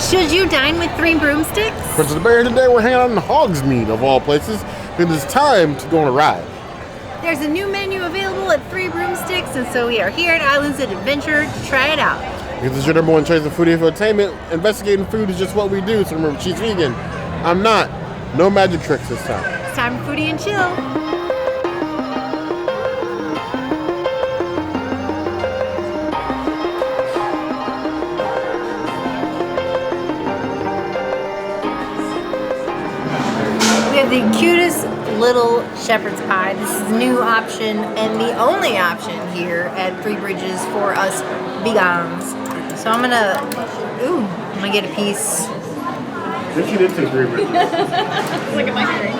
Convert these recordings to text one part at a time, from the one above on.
Should you dine with Three Broomsticks? Princess Bear, today we're hanging out in Hogsmeade, of all places, because it's time to go on a ride. There's a new menu available at Three Broomsticks, and so we are here at Islands of Adventure to try it out. Because it's your number one choice of foodie entertainment, investigating food is just what we do, so remember, she's vegan. I'm not. No magic tricks this time. It's time for Foodie and Chill. We have the cutest little shepherd's pie. This is a new option and the only option here at Three Bridges for us vegans. So I'm gonna get a piece. I think you did say Three Bridges. Look at my screen.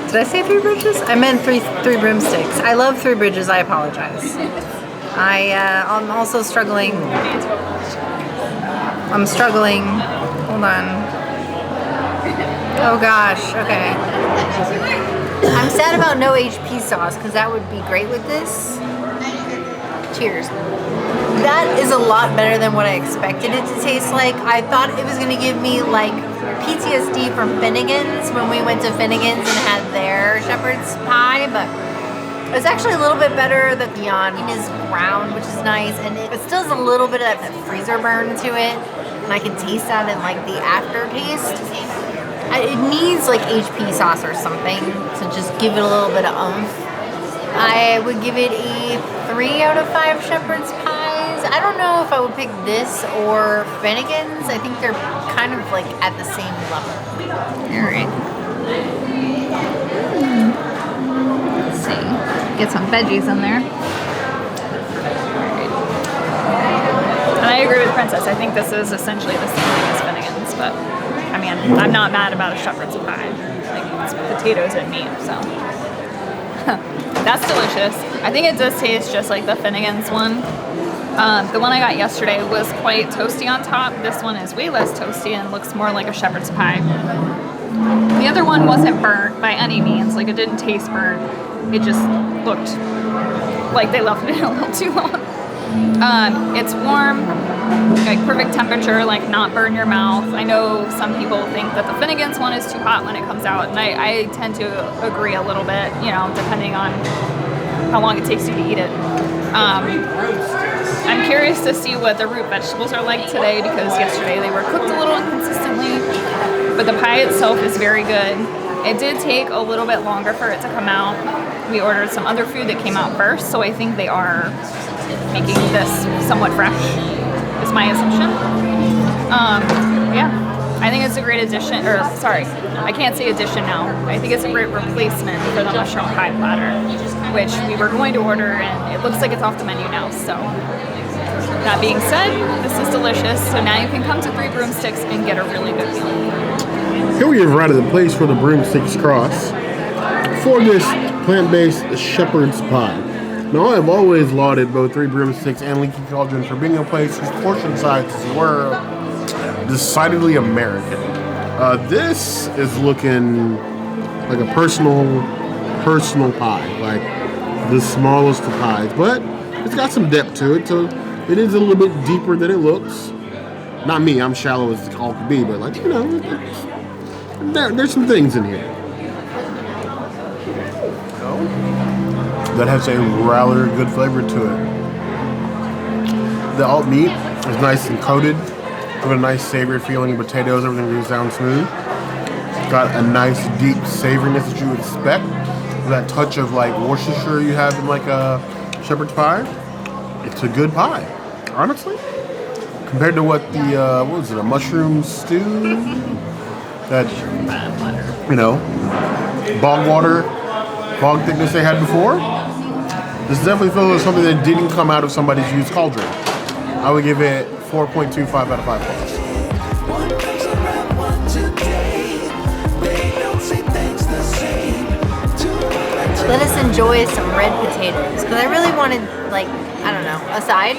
Did I say Three Bridges? I meant three Broomsticks. I love Three Bridges. I apologize. I'm also struggling. I'm struggling. Hold on. Oh gosh. Okay. I'm sad about no HP sauce because that would be great with this. Cheers. That is a lot better than what I expected it to taste like. I thought it was going to give me like PTSD from Finnegan's when we went to Finnegan's and had their shepherd's pie, but it's actually a little bit better. The beyond is brown, which is nice, and it still has a little bit of that freezer burn to it, and I can taste that in like the aftertaste. It needs like HP sauce or something to just give it a little bit of oomph. I would give it a 3 out of 5 shepherd's pies. I don't know if I would pick this or Finnegan's. I think they're kind of like at the same level. All right. Let's see. Get some veggies in there. All right. And I agree with Princess. I think this is essentially the same thing as Finnegan's, but I mean, I'm not mad about a shepherd's pie. Like, it's potatoes and meat, so. That's delicious. I think it does taste just like the Finnegan's one. The one I got yesterday was quite toasty on top. This one is way less toasty and looks more like a shepherd's pie. The other one wasn't burnt by any means. Like, it didn't taste burnt. It just looked like they left it in a little too long. It's warm, like perfect temperature, like not burn your mouth. I know some people think that the Finnegan's one is too hot when it comes out, and I tend to agree a little bit, you know, depending on how long it takes you to eat it. I'm curious to see what the root vegetables are like today, because yesterday they were cooked a little inconsistently, but the pie itself is very good. It did take a little bit longer for it to come out. We ordered some other food that came out first, so I think they are making this somewhat fresh, is my assumption. Yeah, I think it's a great addition, or sorry, I can't say addition now. I think it's a great replacement for the mushroom pie platter, which we were going to order, and it looks like it's off the menu now, so. That being said, this is delicious, so now you can come to Three Broomsticks and get a really good meal. Here we have arrived at the place for the Broomsticks Cross for this plant-based shepherd's pie. Now, I've always lauded both Three Broomsticks and Leaky Cauldron for being a place whose portion sizes were decidedly American. This is looking like a personal pie, like the smallest of pies, but it's got some depth to it, so it is a little bit deeper than it looks. Not me, I'm shallow as all could be, but like, you know, there's some things in here. That has a rather good flavor to it. The alt meat is nice and coated with a nice savory feeling of potatoes. Everything goes down smooth. Got a nice deep savoriness that you would expect. That touch of like Worcestershire you have in like a shepherd's pie. It's a good pie, honestly. Compared to what the what was it, a mushroom stew? That, you know, bog thickness they had before. This definitely feels like something that didn't come out of somebody's used cauldron. I would give it 4.25 out of 5 points. Let us enjoy some red potatoes, because I really wanted, like, I don't know, a side.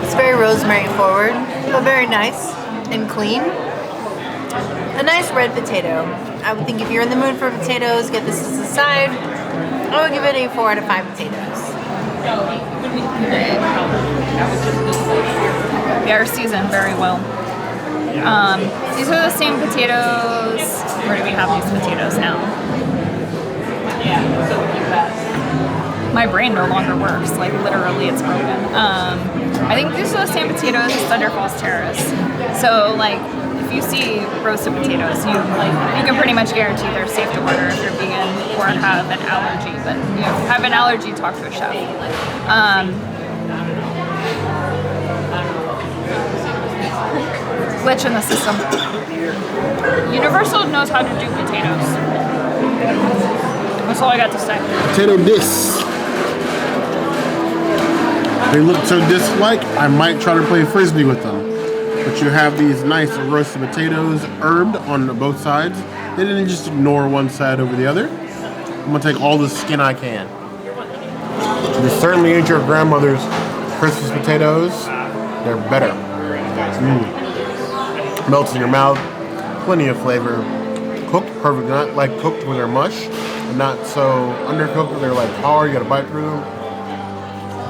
It's very rosemary forward, but very nice and clean. A nice red potato. I would think if you're in the mood for potatoes, get this as a side. I would give it a 4 out of 5 potatoes. They are seasoned very well. These are the same potatoes. Where do we have these potatoes now? My brain no longer works. Like literally, it's broken. I think these are the same potatoes as Thunder Falls Terrace. So like, if you see roasted potatoes, you can pretty much guarantee they're safe to order if you're vegan or have an allergy. But if you have an allergy, talk to a chef. Glitch in the system. Universal knows how to do potatoes. That's all I got to say. Potato discs. They look so disc-like, I might try to play frisbee with them. But you have these nice roasted potatoes, herbed on both sides. They didn't just ignore one side over the other. I'm gonna take all the skin I can. This certainly ain't your grandmother's Christmas potatoes. They're better. Melts in your mouth, plenty of flavor. Cooked perfect, not like cooked when they're mush, and not so undercooked where they're like hard, you gotta bite through them.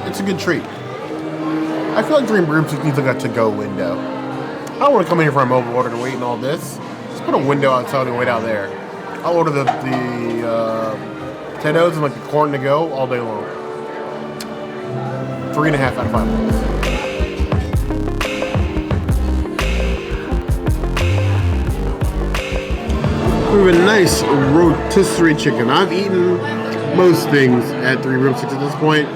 It's a good treat. I feel like Three Broomsticks needs like a to-go window. I don't want to come in here for a mobile order and wait and all this. Just put a window outside and wait out there. I'll order the potatoes and like the corn to go all day long. 3.5 out of 5 points. We have a nice rotisserie chicken. I've eaten most things at Three Broomsticks at this point.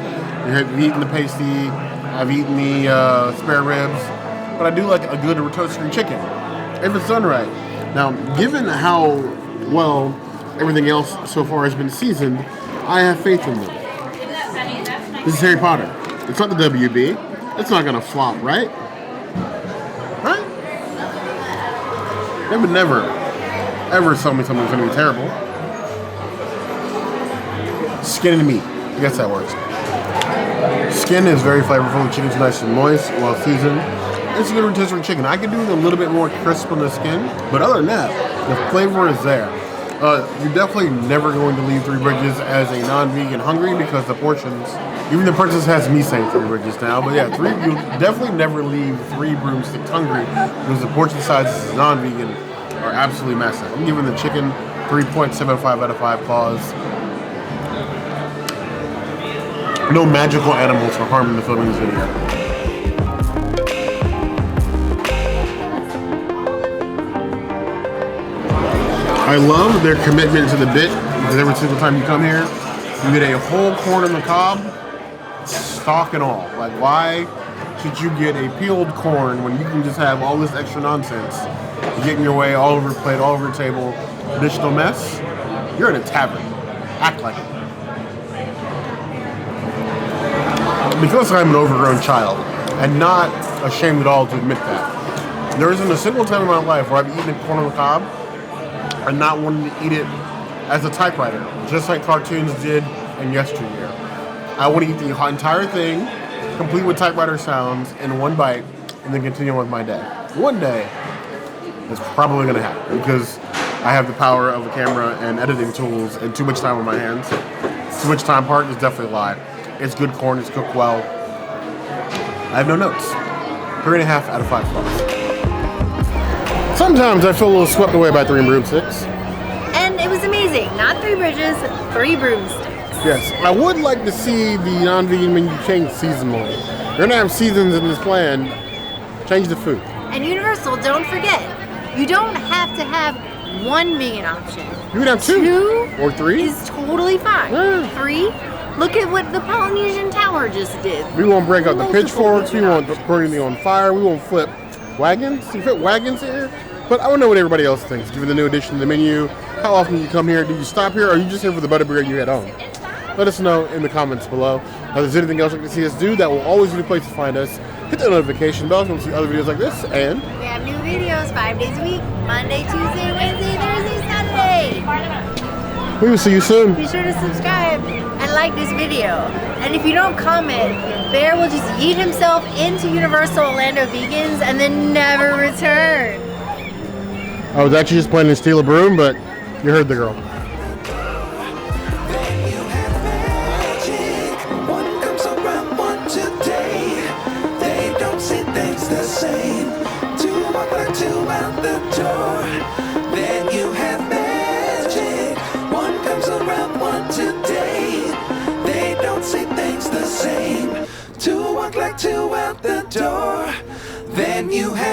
I've eaten the pasty, I've eaten the spare ribs, but I do like a good rotisserie chicken, if it's done right. Now, given how well everything else so far has been seasoned, I have faith in them. This is Harry Potter. It's not the WB. It's not gonna flop, right? Right? They would never, ever tell me something's gonna be terrible. Skin and meat. I guess that works. Skin is very flavorful. The chicken's nice and moist, well seasoned. It's a good rotisserie chicken. I could do it a little bit more crisp on the skin, but other than that, the flavor is there. You're definitely never going to leave Three Bridges as a non-vegan hungry because the portions, even the princess has me saying Three Bridges now, but yeah, you definitely never leave Three Broomsticks hungry because the portion sizes as non-vegan are absolutely massive. I'm giving the chicken 3.75 out of 5 claws. No magical animals were harmed in the filming of this video. I love their commitment to the bit because every single time you come here, you get a whole corn on the cob, stalk and all. Like, why should you get a peeled corn when you can just have all this extra nonsense? You're getting your way all over your plate, all over your table, additional mess. You're in a tavern. Act like it. Because I'm an overgrown child, and not ashamed at all to admit that, there isn't a single time in my life where I've eaten a corn on the cob and not wanting to eat it as a typewriter, just like cartoons did in yesteryear. I want to eat the entire thing, complete with typewriter sounds, in one bite, and then continue with my day. One day, it's probably going to happen, because I have the power of a camera and editing tools and too much time on my hands. Too much time part is definitely a lie. It's good corn, it's cooked well. I have no notes. 3.5 out of 5 stars. Sometimes I feel a little swept away by Three Broomsticks. And it was amazing. Not Three Bridges, Three Broomsticks. Yes, I would like to see the non-vegan menu change seasonally. You're gonna have seasons in this plan. Change the food. And Universal, don't forget, you don't have to have one vegan option. You can have 2 or 3. Is totally fine. Yeah. 3. Look at what the Polynesian Tower just did. We won't break out the Multiple pitchforks. We won't burn anything on fire. We won't flip wagons. You fit wagons here? But I want to know what everybody else thinks. Given the new addition to the menu, how often you come here? Do you stop here? Or are you just here for the butterbeer you head home? Let us know in the comments below. If there's anything else you can see us do, that will always be the place to find us. Hit the notification bell if you want to see other videos like this. And We have new videos 5 days a week. Monday, Tuesday, Wednesday, Thursday, Saturday. we will see you soon. Be sure to subscribe and like this video. And if you don't comment, Bear will just yeet himself into Universal Orlando Vegans and then never return. I was actually just planning to steal a broom, but you heard the girl. One comes around one today. They don't see things the same. like two out the door. Then you have magic. One comes around, one today. They don't say things the same. Two walk like two out the door. Then you have